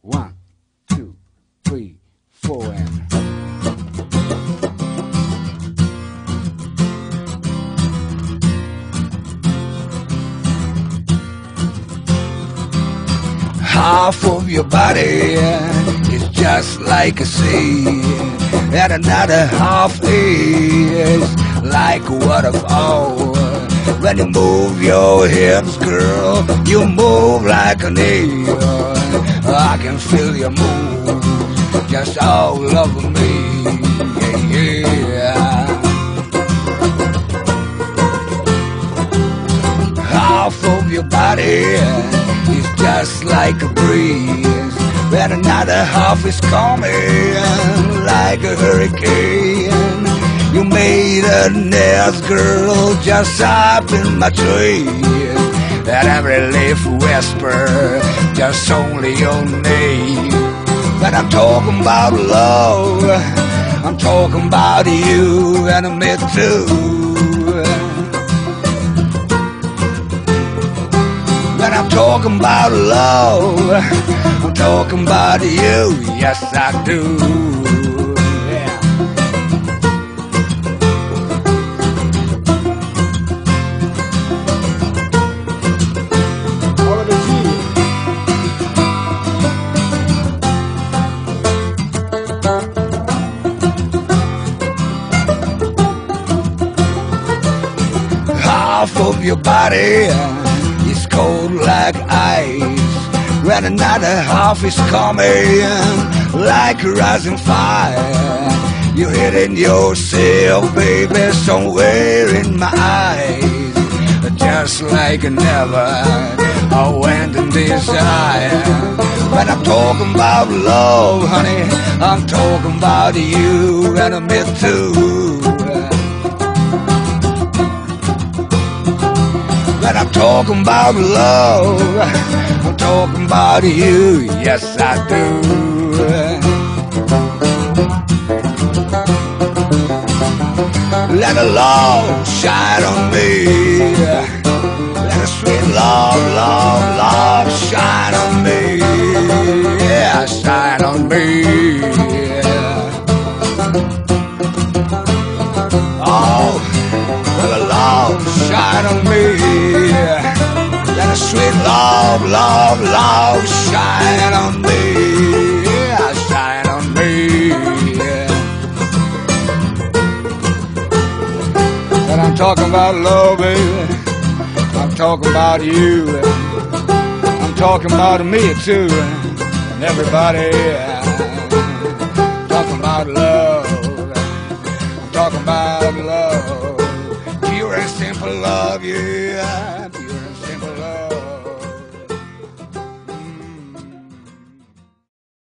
1, 2, 3, 4 and half of your body is just like a seed, and another half is like a waterfall. When you move your hips, girl, you move like an eel. I can feel your moves just all over me, yeah. Half of your body is just like a breeze, and another half is coming like a hurricane. You made a nest, girl, just up in my tree, and every leaf whisper just only your name. But I'm talking about love, I'm talking about you and me too. But I'm talking about love, I'm talking about you, yes I do. Half of your body is cold like ice, when another half is coming like a rising fire. You're hitting yourself, baby, somewhere in my eyes, just like never I went in desire. When I'm talking about love, honey, I'm talking about you and me too. When I'm talking about love, I'm talking about you, yes I do. Let the love shine on me, let the sweet love, love, love shine on me, yeah, shine on me. Oh, let the love shine on me. Let a sweet love, love, love shine on me, yeah, shine on me, yeah. But I'm talking about love, baby, I'm talking about you, I'm talking about me too, and everybody, talking about love, I'm talking about love, pure and simple love, yeah.